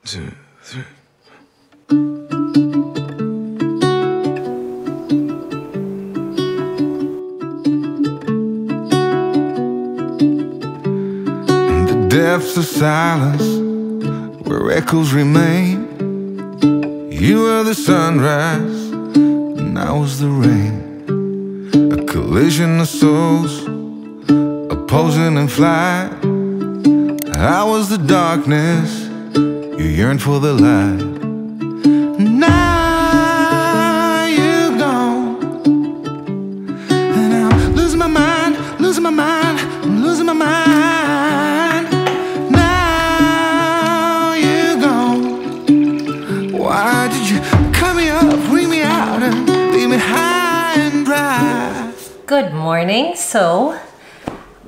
2, 3. In the depths of silence, where echoes remain, you were the sunrise, and I was the rain. A collision of souls, opposing in flight. I was the darkness, you yearned for the light. Now you're gone, and I'm losing my mind, losing my mind, I'm losing my mind. Now you're gone. Why did you cut me up, bring me out, and leave me high and dry? Good morning. So,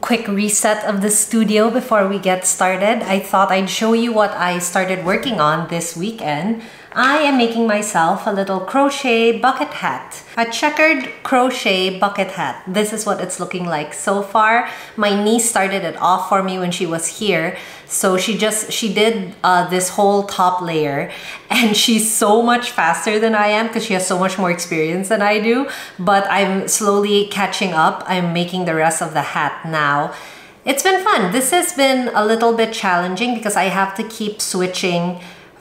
quick reset of the studio before we get started. I thought I'd show you what I started working on this weekend. I am making myself a little crochet bucket hat. A checkered crochet bucket hat. This is what it's looking like so far. My niece started it off for me when she was here. So she did this whole top layer, and she's so much faster than I am because she has so much more experience than I do. But I'm slowly catching up. I'm making the rest of the hat now. It's been fun. This has been a little bit challenging because I have to keep switching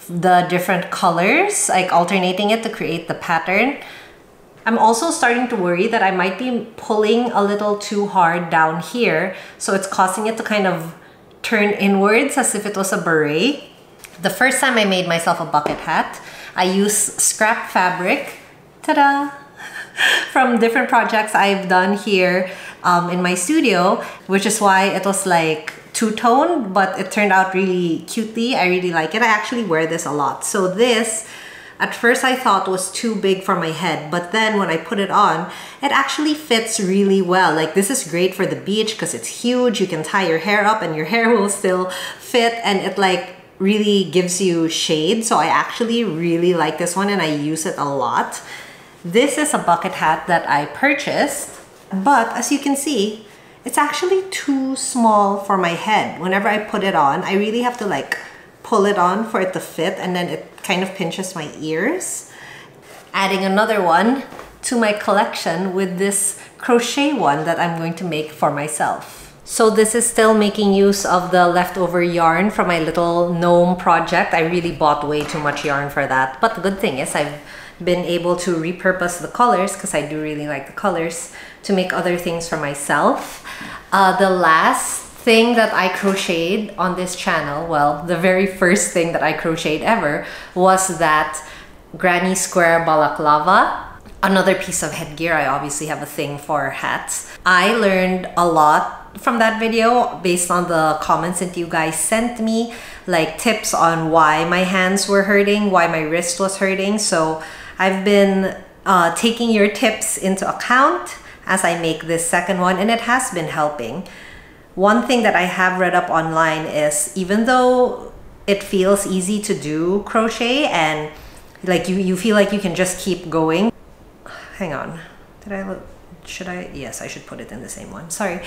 the different colors, like alternating it to create the pattern. I'm also starting to worry that I might be pulling a little too hard down here, so it's causing it to kind of turn inwards as if it was a beret. The first time I made myself a bucket hat, I used scrap fabric, ta-da, from different projects I've done here in my studio, which is why it was like two-tone, but it turned out really cutely. I really like it. I actually wear this a lot. So this, at first I thought was too big for my head, but then when I put it on, it actually fits really well. Like, this is great for the beach because it's huge. You can tie your hair up and your hair will still fit, and it like really gives you shade. So I actually really like this one and I use it a lot. This is a bucket hat that I purchased, but as you can see, it's actually too small for my head. Whenever I put it on, I really have to like pull it on for it to fit, and then it kind of pinches my ears. Adding another one to my collection with this crochet one that I'm going to make for myself. So this is still making use of the leftover yarn from my little gnome project. I really bought way too much yarn for that. But the good thing is I've been able to repurpose the colors, because I do really like the colors, to make other things for myself. The last thing that I crocheted on this channel, well, the very first thing that I crocheted ever, was that granny square balaclava. Another piece of headgear. I obviously have a thing for hats. I learned a lot from that video based on the comments that you guys sent me, like tips on why my hands were hurting, why my wrist was hurting. So I've been taking your tips into account as I make this second one, and it has been helping. One thing that I have read up online is, even though it feels easy to do crochet and like you feel like you can just keep going. Hang on, should I? Yes, I should put it in the same one, sorry.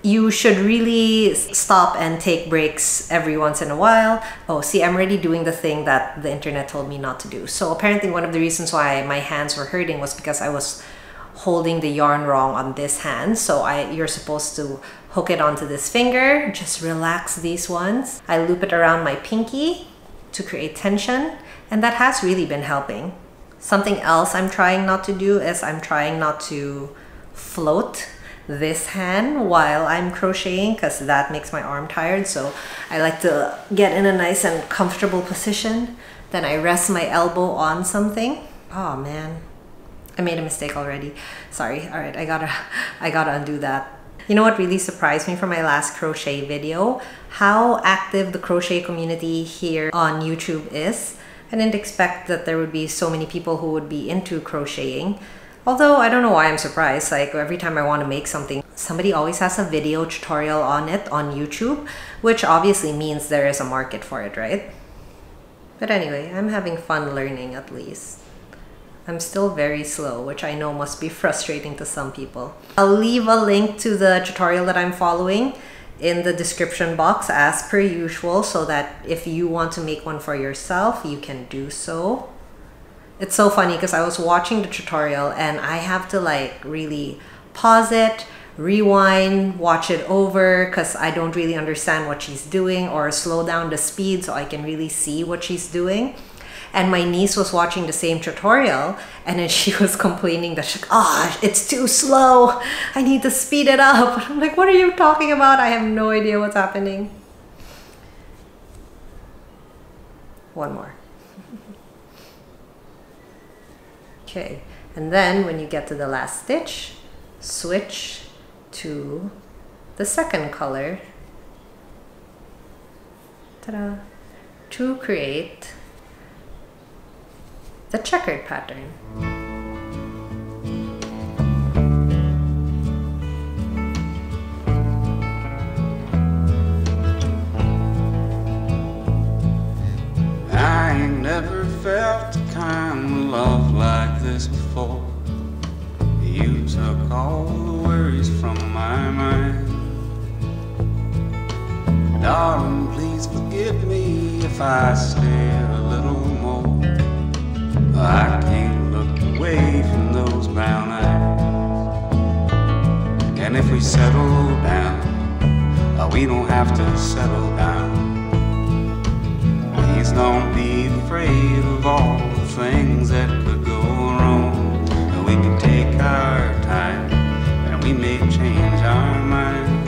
You should really stop and take breaks every once in a while. Oh, see, I'm already doing the thing that the internet told me not to do. So apparently one of the reasons why my hands were hurting was because I was holding the yarn wrong on this hand. So you're supposed to hook it onto this finger, just relax these ones. I loop it around my pinky to create tension, and that has really been helping. Something else I'm trying not to do is I'm trying not to float this hand while I'm crocheting, because that makes my arm tired. So I like to get in a nice and comfortable position, then I rest my elbow on something. Oh man, I made a mistake already. Sorry. All right, I gotta undo that. You know what really surprised me from my last crochet video? How active the crochet community here on YouTube is. I didn't expect that there would be so many people who would be into crocheting. Although I don't know why I'm surprised. Like, every time I want to make something, somebody always has a video tutorial on it on YouTube, which obviously means there is a market for it, right? But anyway, I'm having fun learning at least. I'm still very slow, which I know must be frustrating to some people. I'll leave a link to the tutorial that I'm following in the description box as per usual, so that if you want to make one for yourself, you can do so. It's so funny because I was watching the tutorial and I have to like really pause it, rewind, watch it over because I don't really understand what she's doing, or slow down the speed so I can really see what she's doing. And my niece was watching the same tutorial and then she was complaining that she's like, oh, it's too slow. I need to speed it up. I'm like, what are you talking about? I have no idea what's happening. One more. Okay, and then when you get to the last stitch, switch to the second color, ta-da, to create the checkered pattern. I ain't never felt a kind of love like this before. You took all the worries from my mind. Darling, please forgive me if I stay a little more. I can't look away from those brown eyes. And if we settle down, we don't have to settle down. Please don't be afraid of all the things that could go wrong. We can take our time and we may change our mind.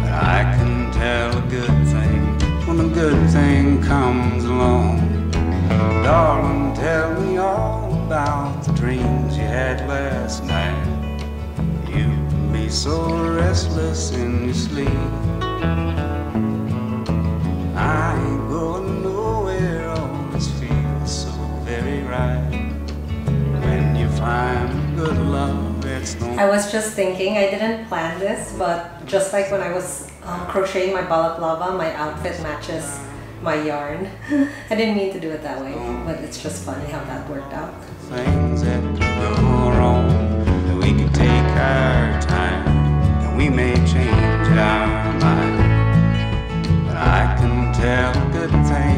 But I can tell a good thing when a good thing comes along. Darling, tell me all about the dreams you had last night. You can be so restless in your sleep. I ain't going nowhere, always feels so very right. When you find good love, it's no... I was just thinking, I didn't plan this, but just like when I was crocheting my balaclava, my outfit matches my yarn. I didn't mean to do it that way, but it's just funny how that worked out. Things that could go wrong, that we could take our time, and we may change our mind. But I can tell a good thing,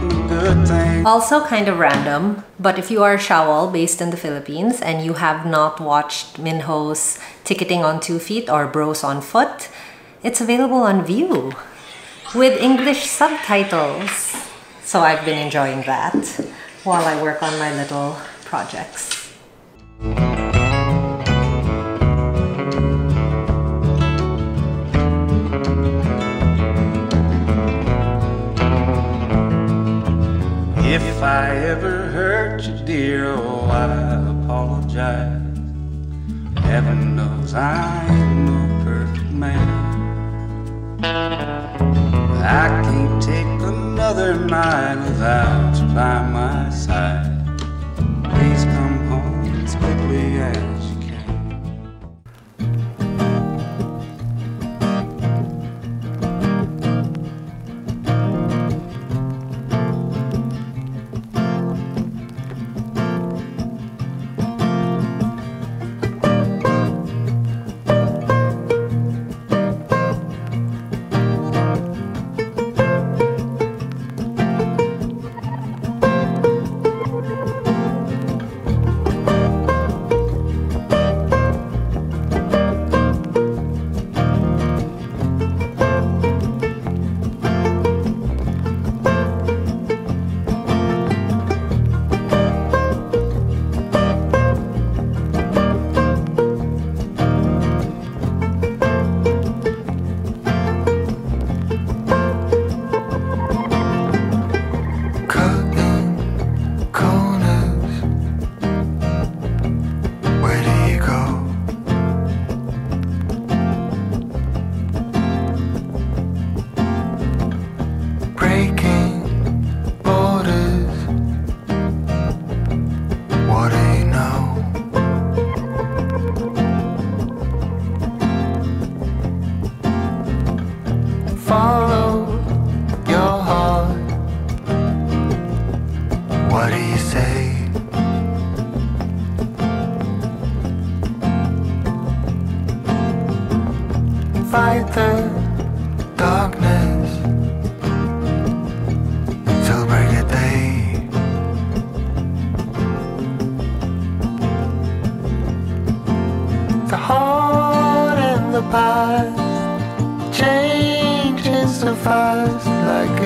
a good thing. Also kind of random, but if you are a Shawol based in the Philippines and you have not watched Minho's Ticketing on 2 Feet or Bros on Foot, it's available on View with English subtitles. So I've been enjoying that while I work on my little projects. If I ever hurt you, dear, oh, I apologize. Heaven knows I'm no perfect man. I can't take another night without you by my side. Please come home as quickly as you can.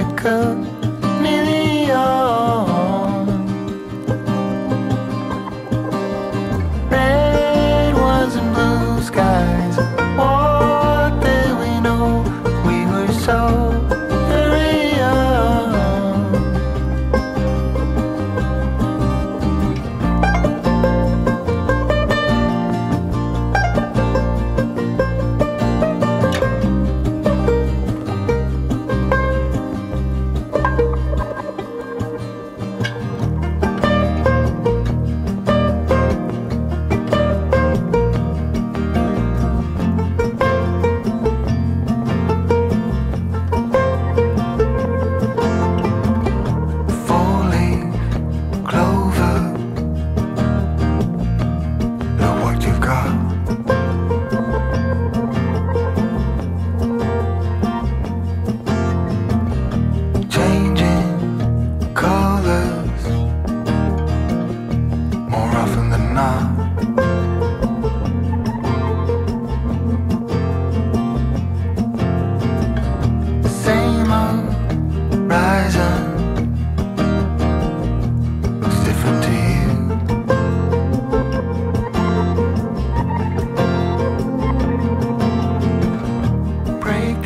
like a million. Red ones and blue skies. What did we know? We were so very young.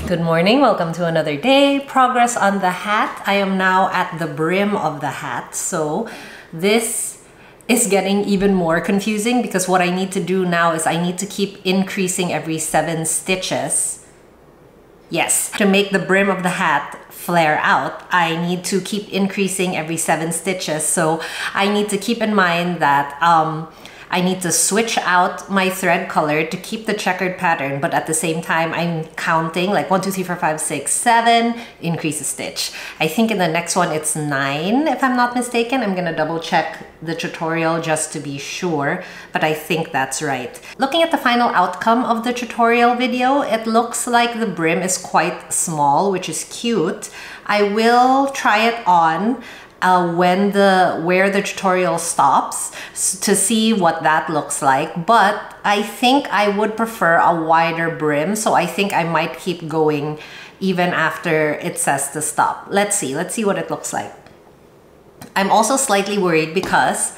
Good morning, welcome to another day. Progress on the hat. I am now at the brim of the hat. So this is getting even more confusing because what I need to do now is I need to keep increasing every 7 stitches. Yes, to make the brim of the hat flare out, I need to keep increasing every 7 stitches. So I need to keep in mind that I need to switch out my thread color to keep the checkered pattern, but at the same time, I'm counting like 1, 2, 3, 4, 5, 6, 7, increase a stitch. I think in the next one, it's 9, if I'm not mistaken. I'm gonna double check the tutorial just to be sure, but I think that's right. Looking at the final outcome of the tutorial video, it looks like the brim is quite small, which is cute. I will try it on where the tutorial stops to see what that looks like, but I think I would prefer a wider brim, so I think I might keep going even after it says to stop. Let's see what it looks like. I'm also slightly worried because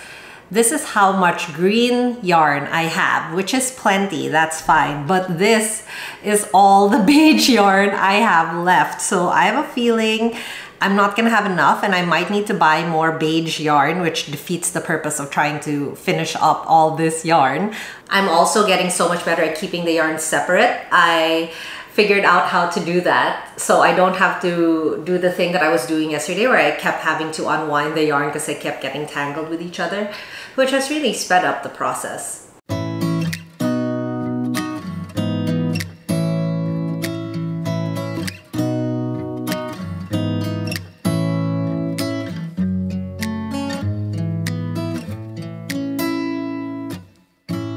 this is how much green yarn I have, which is plenty, that's fine, but this is all the beige yarn I have left, so I have a feeling I'm not gonna have enough and I might need to buy more beige yarn, which defeats the purpose of trying to finish up all this yarn. I'm also getting so much better at keeping the yarn separate. I figured out how to do that so I don't have to do the thing that I was doing yesterday where I kept having to unwind the yarn because they kept getting tangled with each other, which has really sped up the process.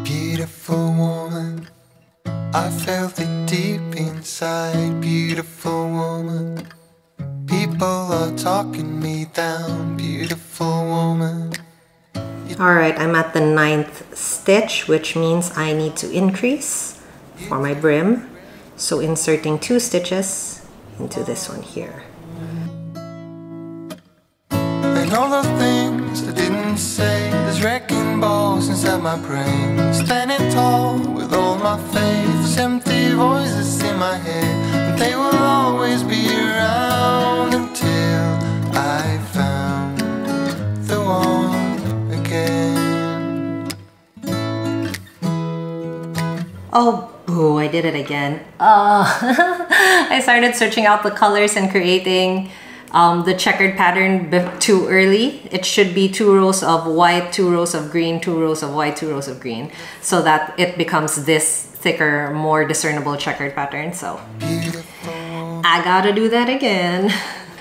Beautiful woman, I felt it deep inside. Beautiful woman, people are talking me down. Beautiful woman. Alright, I'm at the 9th stitch, which means I need to increase for my brim. So inserting 2 stitches into this one here. And all the things I didn't say, there's wrecking balls inside my brain. Standing tall with all my faith, there's empty voices in my head, and they will always be around until I found the one again. Oh, boo, I did it again. I started searching out the colors and creating the checkered pattern too early. It should be 2 rows of white, 2 rows of green, 2 rows of white, 2 rows of green, so that it becomes this thicker, more discernible checkered pattern. So I gotta do that again.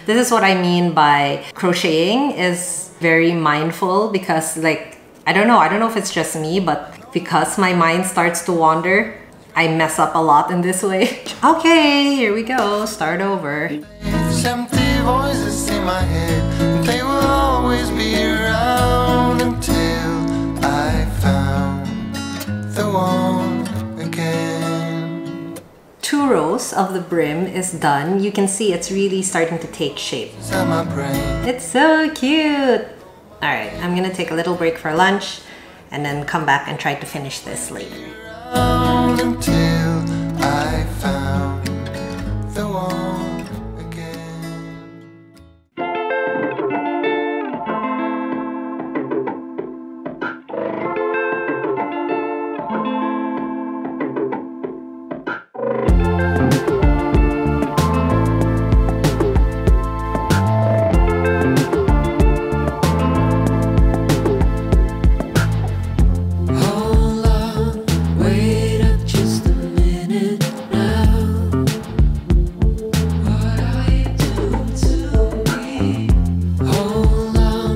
This is what I mean by crocheting is very mindful, because like, I don't know if it's just me, but because my mind starts to wander, I mess up a lot in this way. Okay, here we go, start over. There's empty voices in my head, and they will always be around until I found the one again. 2 rows of the brim is done. You can see it's really starting to take shape. Inside my brain. It's so cute! Alright, I'm gonna take a little break for lunch and then come back and try to finish this later. Until I found the one again. Hold on, wait up just a minute now. What are you doing to me? Hold on,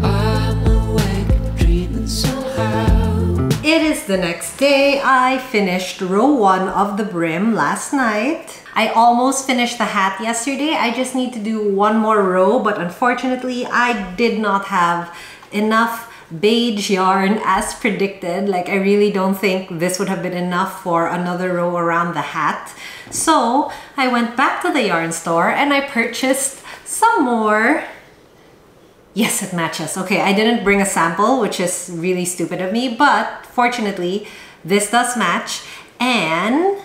I'm awake, dreaming somehow. It is the next day. I finished row 1 of the brim last night. I almost finished the hat yesterday. I just need to do one more row, but unfortunately I did not have enough beige yarn as predicted. Like, I really don't think this would have been enough for another row around the hat. So I went back to the yarn store and I purchased some more. Yes, it matches. Okay, I didn't bring a sample, which is really stupid of me, but fortunately this does match, and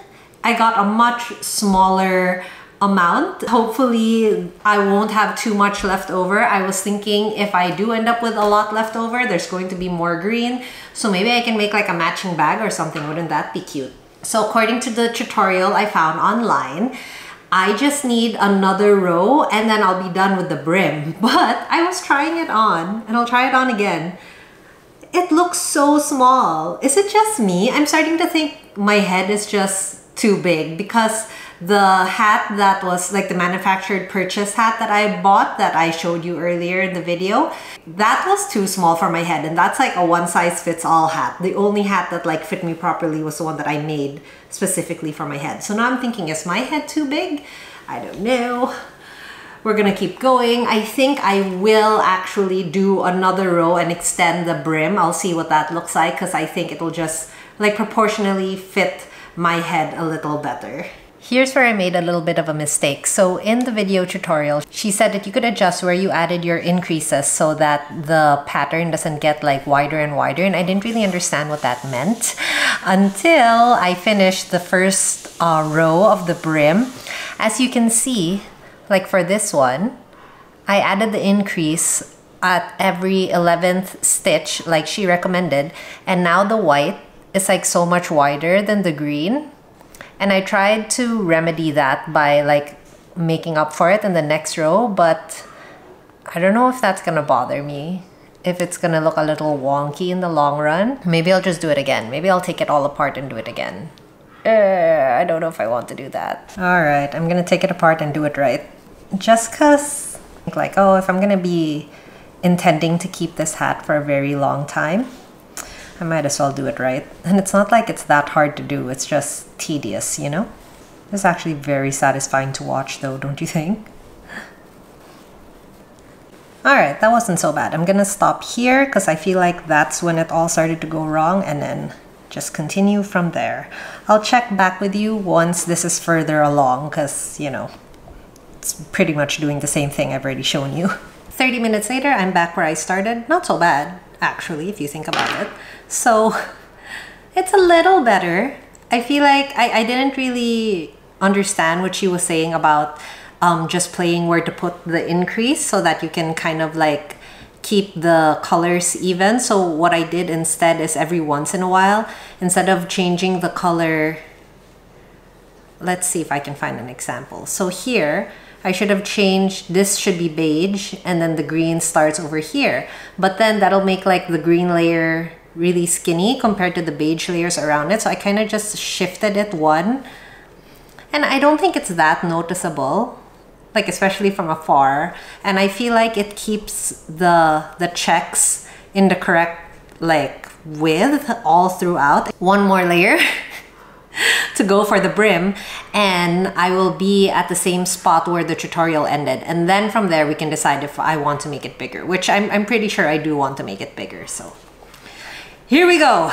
I got a much smaller amount. Hopefully I won't have too much left over. I was thinking if I do end up with a lot left over, there's going to be more green, so maybe I can make like a matching bag or something. Wouldn't that be cute? So according to the tutorial I found online, I just need another row and then I'll be done with the brim. But I was trying it on, and I'll try it on again. It looks so small. Is it just me? I'm starting to think my head is just too big, because the hat that was like the manufactured purchase hat that I bought, that I showed you earlier in the video, that was too small for my head, and that's like a one-size-fits-all hat. The only hat that like fit me properly was the one that I made specifically for my head. So now I'm thinking, is my head too big? I don't know. We're gonna keep going. I think I will actually do another row and extend the brim. I'll see what that looks like, because I think it'll just like proportionally fit my head a little better. Here's where I made a little bit of a mistake. So in the video tutorial, she said that you could adjust where you added your increases so that the pattern doesn't get like wider and wider, and I didn't really understand what that meant until I finished the first row of the brim. As you can see, like for this one, I added the increase at every 11th stitch like she recommended, and now the white is like so much wider than the green. And I tried to remedy that by like making up for it in the next row, but I don't know if that's gonna bother me, if it's gonna look a little wonky in the long run. Maybe I'll just do it again. Maybe I'll take it all apart and do it again. I don't know if I want to do that. All right, I'm gonna take it apart and do it right. Just cause like, oh, if I'm gonna be intending to keep this hat for a very long time, I might as well do it right. And it's not like it's that hard to do, it's just tedious, you know? It's actually very satisfying to watch though, don't you think? Alright, that wasn't so bad. I'm gonna stop here because I feel like that's when it all started to go wrong, and then just continue from there. I'll check back with you once this is further along, because, you know, it's pretty much doing the same thing I've already shown you. 30 minutes later, I'm back where I started. Not so bad, actually, if you think about it. So it's a little better. I feel like I didn't really understand what she was saying about just playing where to put the increase so that you can kind of like keep the colors even. So what I did instead is every once in a while, instead of changing the color, let's see if I can find an example. So here, I should have changed, this should be beige, and then the green starts over here. But then that'll make like the green layer really skinny compared to the beige layers around it. So I kind of just shifted it one. And I don't think it's that noticeable, like especially from afar. And I feel like it keeps the checks in the correct like width all throughout. One more layer to go for the brim, and I will be at the same spot where the tutorial ended. And then from there we can decide if I want to make it bigger, which I'm pretty sure I do want to make it bigger. So here we go.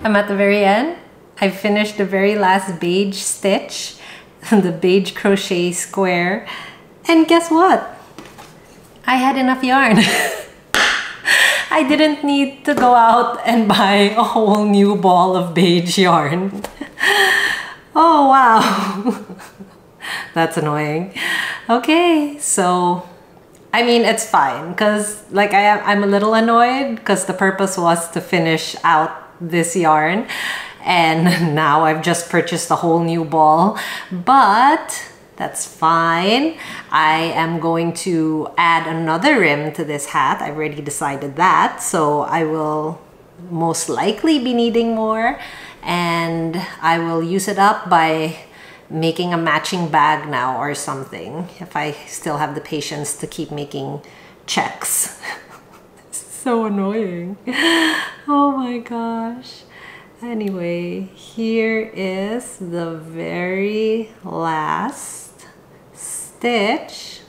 I'm at the very end. I finished the very last beige stitch, the beige crochet square, and guess what? I had enough yarn. I didn't need to go out and buy a whole new ball of beige yarn. Oh wow. That's annoying. Okay, so I mean it's fine because like I'm a little annoyed because the purpose was to finish out this yarn and now I've just purchased a whole new ball, but that's fine. I am going to add another rim to this hat. I've already decided that, so I will most likely be needing more, and I will use it up by making a matching bag now or something if I still have the patience to keep making checks. So annoying. Oh my gosh. Anyway, here is the very last stitch.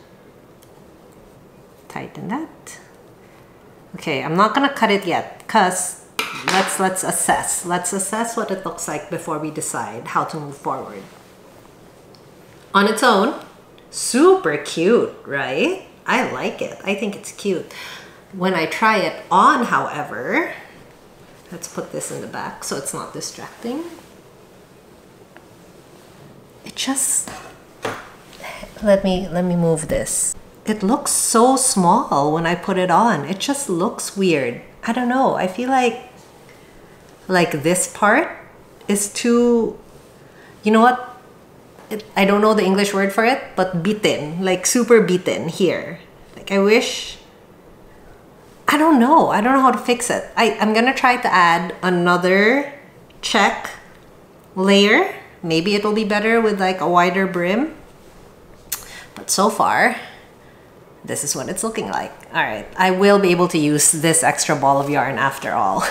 Tighten that. Okay, I'm not gonna cut it yet because let's assess. Let's assess what it looks like before we decide how to move forward. On its own, super cute, right? I like it. I think it's cute. When I try it on, however, let's put this in the back so it's not distracting. It just, let me move this. It looks so small when I put it on. It just looks weird. I don't know. I feel like this part is too, you know what? I don't know the English word for it, but beaten, like super beaten here. Like I wish, I don't know how to fix it. I'm gonna try to add another check layer. Maybe it'll be better with like a wider brim. But so far, this is what it's looking like. All right, I will be able to use this extra ball of yarn after all.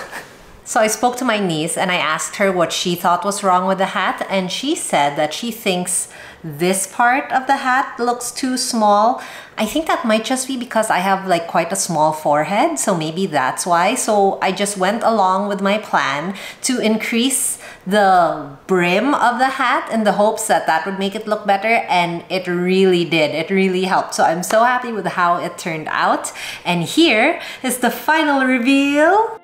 So I spoke to my niece and I asked her what she thought was wrong with the hat, and she said that she thinks this part of the hat looks too small. I think that might just be because I have like quite a small forehead, so maybe that's why. So I just went along with my plan to increase the brim of the hat in the hopes that that would make it look better, and it really did. It really helped. So I'm so happy with how it turned out. And here is the final reveal.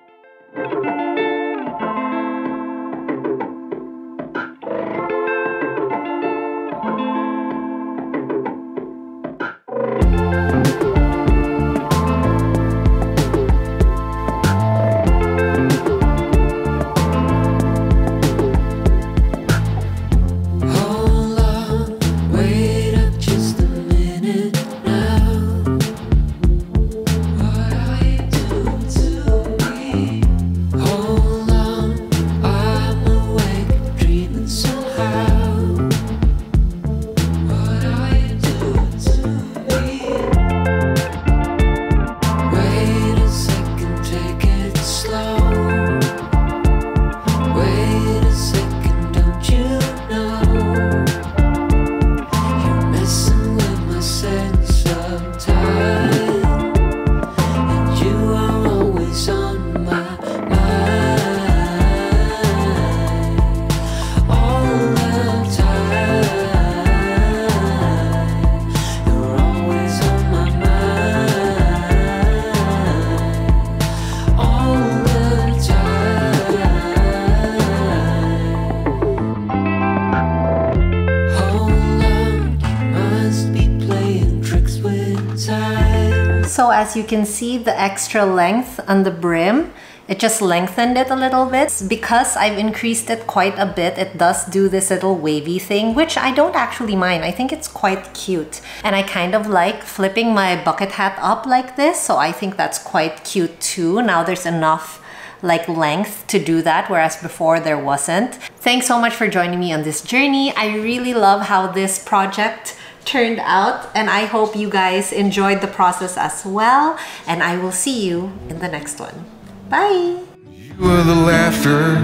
So as you can see, the extra length on the brim, it just lengthened it a little bit. Because I've increased it quite a bit, it does do this little wavy thing, which I don't actually mind. I think it's quite cute. And I kind of like flipping my bucket hat up like this, so I think that's quite cute too. Now there's enough like length to do that, whereas before there wasn't. Thanks so much for joining me on this journey. I really love how this project turned out, and I hope you guys enjoyed the process as well, and I will see you in the next one. Bye! You were the laughter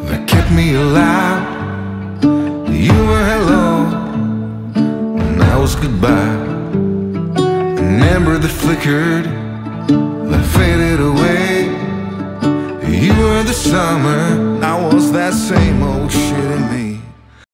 that kept me alive. You were hello, and I was goodbye. An ember that flickered, that faded away. You were the summer, I was that same old